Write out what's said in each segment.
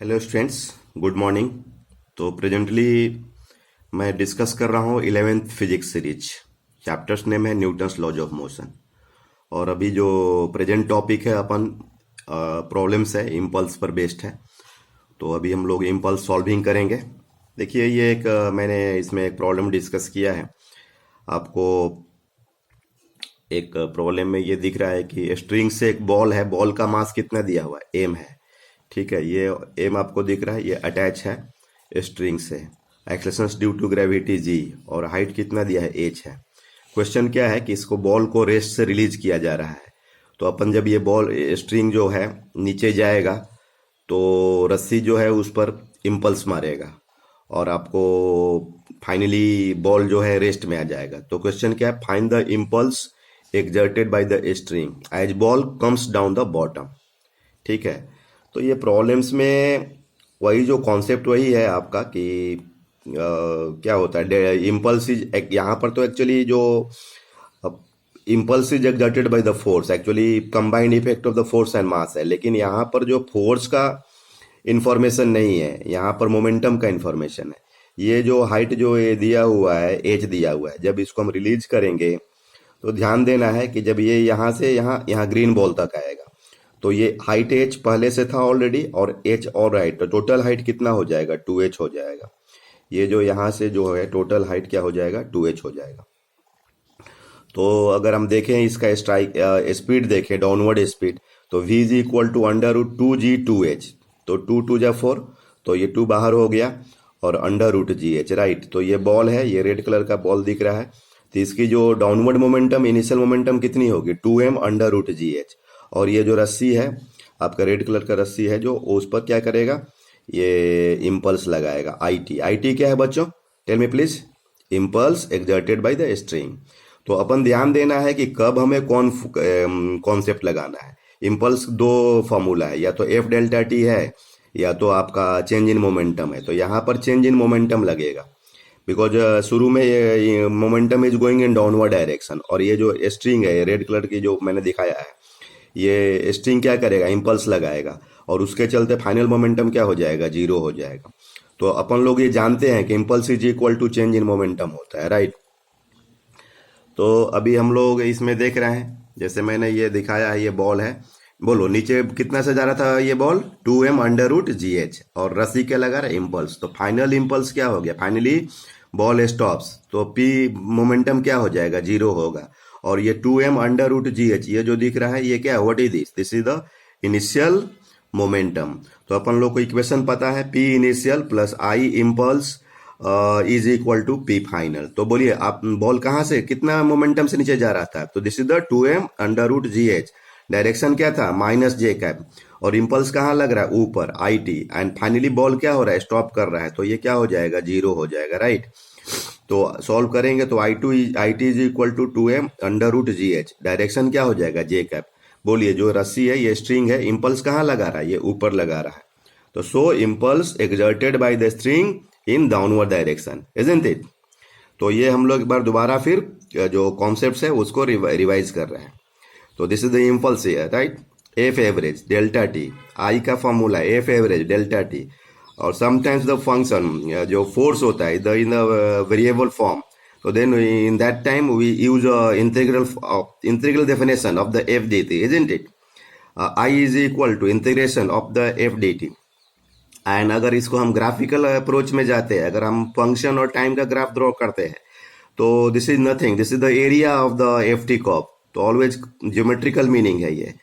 Hello students, good morning. तो presently मैं discuss कर रहा हूँ 11th physics series. Chapters name है न्यूटन्स लॉज ऑफ मोशन। और अभी जो प्रेजेंट टॉपिक है अपन प्रॉब्लम्स है, इम्पल्स पर बेस्ड है। तो अभी हम लोग इम्पल्स सॉल्विंग करेंगे। देखिए, ये एक मैंने इसमें एक प्रॉब्लम डिस्कस किया है। आपको एक प्रॉब्लम में ये दिख रहा है कि स्ट्रिंग से एक बॉल है, बॉल का मास कितना दिया हुआ है, एम है। ठीक है, ये एम आपको दिख रहा है, ये अटैच है स्ट्रिंग से। Acceleration due to gravity G, और हाइट कितना दिया है, एच है। क्वेश्चन क्या है कि इसको बॉल को रेस्ट से रिलीज किया जा रहा है। तो अपन जब ये बॉल स्ट्रिंग जो है नीचे जाएगा तो रस्सी जो है उस पर इम्पल्स मारेगा और आपको फाइनली बॉल जो है रेस्ट में आ जाएगा। तो क्वेश्चन क्या है, find the impulse exerted by the string as ball comes down the bottom। ठीक है, तो ये प्रॉब्लम्स में वही जो कॉन्सेप्ट वही है आपका कि क्या होता है इम्पल्स इज, यहाँ पर तो एक्चुअली जो impulse is exerted by the force, actually combined effect of the force and mass है। लेकिन यहाँ पर जो फोर्स का इंफॉर्मेशन नहीं है, यहाँ पर मोमेंटम का इंफॉर्मेशन है। ये जो हाइट जो ये दिया हुआ है, एच दिया हुआ है, जब इसको हम रिलीज करेंगे तो ध्यान देना है कि जब ये यहाँ से यहाँ यहाँ ग्रीन बॉल तक आएगा तो ये हाइट एच पहले से था ऑलरेडी, और एच और राइट, तो टोटल हाइट कितना हो जाएगा, 2h हो जाएगा। ये जो यहाँ से जो है टोटल हाइट क्या हो जाएगा, 2h हो जाएगा। तो अगर हम देखें इसका स्ट्राइक स्पीड देखें, डाउनवर्ड स्पीड, तो v is equal to under root 2g2h। तो 2 2 जा 4, तो ये 2 बाहर हो गया, और under root g h, right. तो ये बॉल है, ये रेड कलर का बॉल दिख रहा है। तो इसकी जो डाउनवर्ड मोमेंटम, इनिशियल मोमेंटम कितनी होगी, 2m under root g h. और ये जो रस्सी है आपका, रेड कलर का रस्सी है, जो उस पर क्या करेगा, ये इम्पल्स लगाएगा, आई टी। आई टी क्या है बच्चों, tell me please. Impulse exerted by the string. तो अपन ध्यान देना है कि कब हमें कौन कॉन्सेप्ट लगाना है। इम्पल्स दो फॉर्मूला है, या तो एफ डेल्टा टी है, या तो आपका चेंज इन मोमेंटम है। तो यहाँ पर चेंज इन मोमेंटम लगेगा, बिकॉज शुरू में ये momentum is going in downward direction, और ये जो स्ट्रिंग है, रेड कलर की जो मैंने दिखाया है, ये स्ट्रिंग क्या करेगा, इम्पल्स लगाएगा, और उसके चलते फाइनल मोमेंटम क्या हो जाएगा, 0 हो जाएगा। तो अपन लोग ये जानते हैं कि impulse is equal to change in momentum होता है, राइट। तो अभी हम लोग इसमें देख रहे हैं, जैसे मैंने ये दिखाया है, ये बॉल है, बोलो नीचे कितना से जा रहा था ये ball, 2m under root g h, और रस्सी क्या लगा रहा है, इम्पल्स। तो फाइनल इम्पल्स क्या हो गया, फाइनली बॉल स्टॉप्स, तो p मोमेंटम क्या हो जाएगा, 0 होगा। और ये 2m under root g H, ये जो दिख रहा है, ये क्या, what is this, this is the initial momentum. तो अपन लोग को इक्वेशन पता है, p initial plus i impulse is equal to P final. तो बोलिए आप, बॉल कहाँ से कितना मोमेंटम से नीचे जा रहा था, तो this is the 2m under root g h. Direction क्या था, माइनस जे कैप, और इम्पल्स कहाँ लग रहा है, ऊपर, I T. And finally ball क्या हो रहा है, स्टॉप कर रहा है, तो ये क्या हो जाएगा, 0 हो जाएगा, राइट। तो सॉल्व करेंगे तो I T is equal to 2m under root g h, direction क्या हो जाएगा, जे कैप। बोलिए जो रस्सी है, ये स्ट्रिंग है, इम्पल्स कहाँ लगा रहा है, ये ऊपर लगा रहा है। तो सो impulse exerted by the string in downward direction, isn't it. तो ये हम लोग एक बार दोबारा फिर जो कॉन्सेप्ट है उसको रिवाइज कर रहे हैं। तो दिस इज द इम्पल्स है, right. F average delta T, I का formula F average delta T, और समटाइम्स द फंक्शन जो फोर्स होता है the in the variable form, तो then in that time we use integral definition of the F D T, isn't it. I is equal to integration of the F D T. And अगर इसको हम graphical approach में जाते हैं, अगर हम function और टाइम का ग्राफ ड्रॉ करते हैं, तो this is nothing, this is the area of the F T curve. तो ऑलवेज ज्योमेट्रिकल मीनिंग है ये,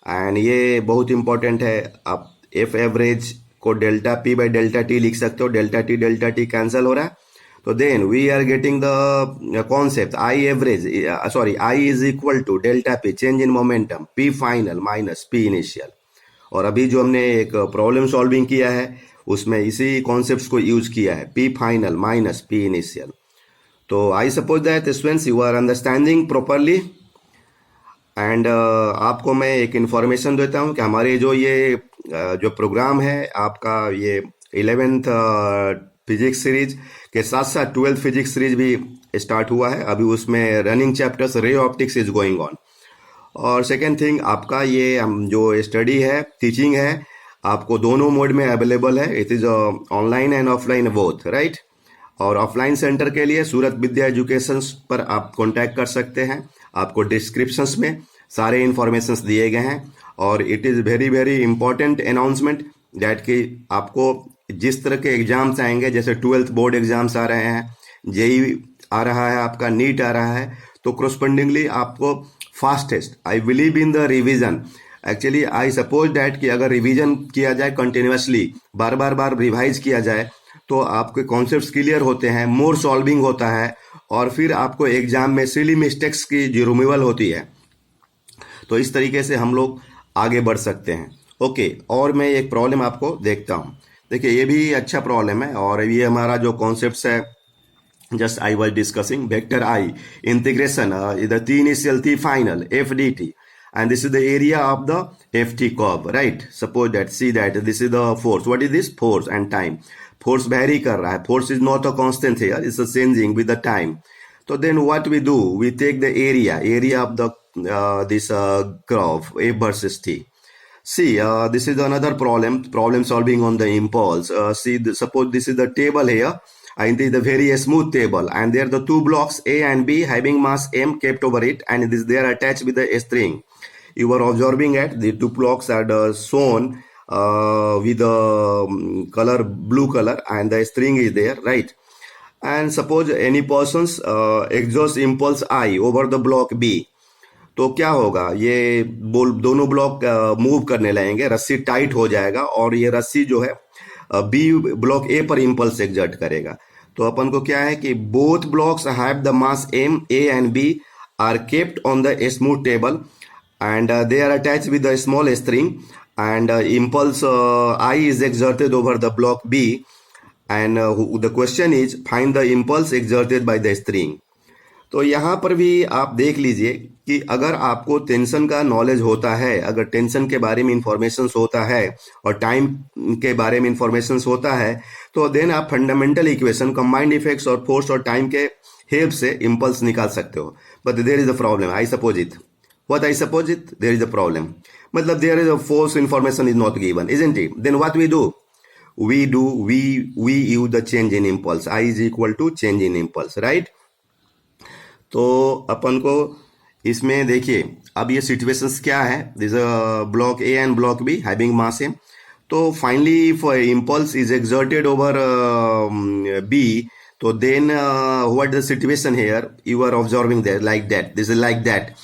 एंड ये बहुत इंपॉर्टेंट है। आप एफ एवरेज को delta P by delta T लिख सकते हो, डेल्टा टी कैंसिल हो रहा है। तो then we are getting the concept I average, sorry, I is equal to delta P change in momentum, P final minus P initial. और अभी जो हमने एक प्रॉब्लम सॉल्विंग किया है उसमें इसी कॉन्सेप्ट्स को यूज किया है, P final minus P initial. तो I suppose that students you are understanding properly. And आपको मैं एक इंफॉर्मेशन देता हूँ कि हमारे जो ये जो प्रोग्राम है आपका, ये 11th फिजिक्स सीरीज के साथ साथ 12th फिजिक्स सीरीज भी स्टार्ट हुआ है। अभी उसमें running chapters ray optics is going on. और सेकेंड थिंग, आपका ये जो स्टडी है, टीचिंग है, आपको दोनों मोड में अवेलेबल है। It is online and offline both, right. और ऑफलाइन सेंटर के लिए सूरत विद्या एजुकेशन पर आप कांटेक्ट कर सकते हैं। आपको डिस्क्रिप्शंस में सारे इंफॉर्मेशंस दिए गए हैं। और it is very very important announcement that कि आपको जिस तरह के एग्जाम्स आएंगे, जैसे 12th बोर्ड एग्जाम्स आ रहे हैं, जेई आ रहा है, आपका नीट आ रहा है, तो correspondingly आपको fastest, I believe in the revision. Actually I suppose that कि अगर रिवीजन किया जाए कंटिन्यूसली, बार बार बार रिवाइज किया जाए, तो आपके कॉन्सेप्ट्स क्लियर होते हैं, मोर सॉल्विंग होता है, और फिर आपको एग्जाम में सिली मिस्टेक्स की जो रिमूवल होती है। तो इस तरीके से हम लोग आगे बढ़ सकते हैं। ओके, और मैं एक प्रॉब्लम आपको देखता हूँ। देखिए, ये भी अच्छा प्रॉब्लम है, और ये हमारा जो कॉन्सेप्ट्स है, just I was discussing vector I integration the t initial t final f dt, and this is the area of the ft curve, right? Suppose that, see that this is the force. What is this? Force and time. Force vary कर रहा है. Force is not a constant here, it's a changing with the time. So then what we do, we take the area of the this curve f versus t. See, this is another problem solving on the impulse. See, suppose this is the table here, and it is a very smooth table, and there are the two blocks A and B having mass M kept over it, and they are attached with a string. You are observing at the two blocks are shown with the color blue color, and the string is there, right? And suppose any person's exhaust impulse I over the block B, तो क्या होगा, ये दोनों block move करने लगेंगे, रस्सी tight हो जाएगा, और ये रस्सी जो है बी ब्लॉक ए पर इंपल्स एग्जर्ट करेगा। तो अपन को क्या है कि both blocks have the mass M, A and B are kept on the smooth table, and they are attached with a small string, and impulse I is exerted over the block B, and the question is find the impulse exerted by the string. तो यहाँ पर भी आप देख लीजिए कि अगर आपको टेंशन का नॉलेज होता है, अगर टेंशन के बारे में इंफॉर्मेशन होता है और टाइम के बारे में इंफॉर्मेशन होता है, तो देन आप फंडामेंटल इक्वेशन, कंबाइंड इफेक्ट्स और फोर्स और टाइम के हेल्प से इंपल्स निकाल सकते हो। But there is a problem, I suppose it, what I suppose it, there is a problem. मतलब there is a false information is not given, isn't it? Then what we do? We use the change in impulse. I is equal to change in impulse, right? तो अपन को इसमें देखिए, अब ये situations क्या है, this block A and block B having mass M. तो finally if impulse is exerted over B, so then what the situation here you are observing there, like that, this is like that.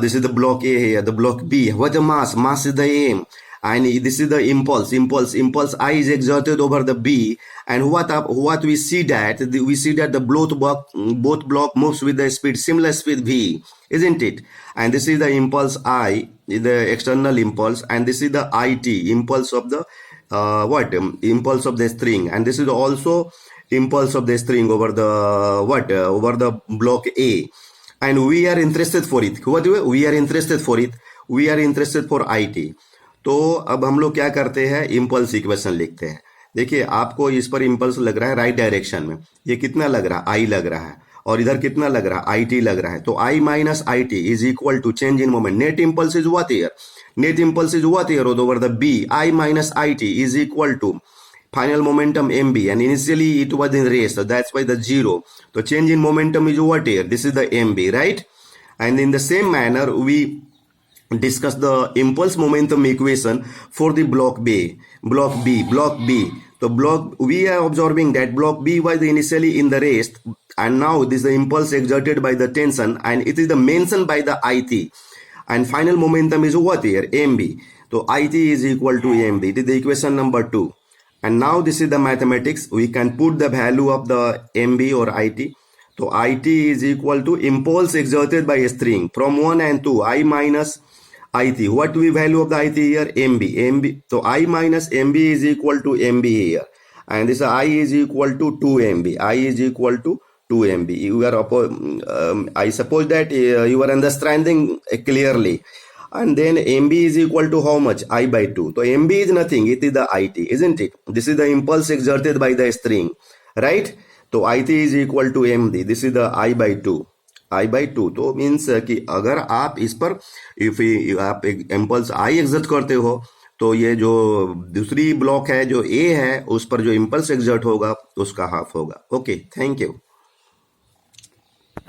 This is the block A here, the block B. What the mass? Mass is the M, and this is the impulse. Impulse I is exerted over the B, and what we see that the both block moves with the speed, similar speed V, isn't it? And this is the impulse I, the external impulse, and this is the IT, impulse of the impulse of the string, and this is also impulse of the string over the over the block A. And we are interested for it. What do we are interested for it? We are interested for IT. तो अब हम लोग क्या करते हैं, impulse equation लिखते हैं। देखिए, आपको इस पर इम्पल्स लग रहा है राइट डायरेक्शन में, ये कितना लग रहा है, आई लग रहा है, और इधर कितना लग रहा है, आई टी लग रहा है। तो I minus I T is equal to change in moment. Net impulse is what here, net impulse is what here over the B, I minus I T is equal to final momentum mb, and initially it was in rest, so that's why the 0. So change in momentum is what here, this is the mb, right? And in the same manner we discuss the impulse momentum equation for the block b. So we are observing that block b was initially in the rest, and now this is the impulse exerted by the tension, and it is the mentioned by the it, and final momentum is what here, mb. So it is equal to mb. It is the equation number 2. And now this is the mathematics. We can put the value of the mb or it. So it is equal to impulse exerted by a string from 1 and 2, I minus it. What we value of the it here, mb. So I minus mb is equal to mb here, and this I is equal to 2 mb. I is equal to 2 mb. You are I suppose that you are understanding clearly. And then mb is equal to how much, I by 2. So mb is nothing, it is the it, isn't it? This is the impulse exerted by the string, right? So it is equal to mb. This is the I by 2. तो means कि अगर आप इस पर if आप impulse आई exert करते हो, तो ये जो दूसरी ब्लॉक है जो ए है उस पर जो इम्पल्स एक्सर्ट होगा उसका हाफ होगा। Okay, thank you.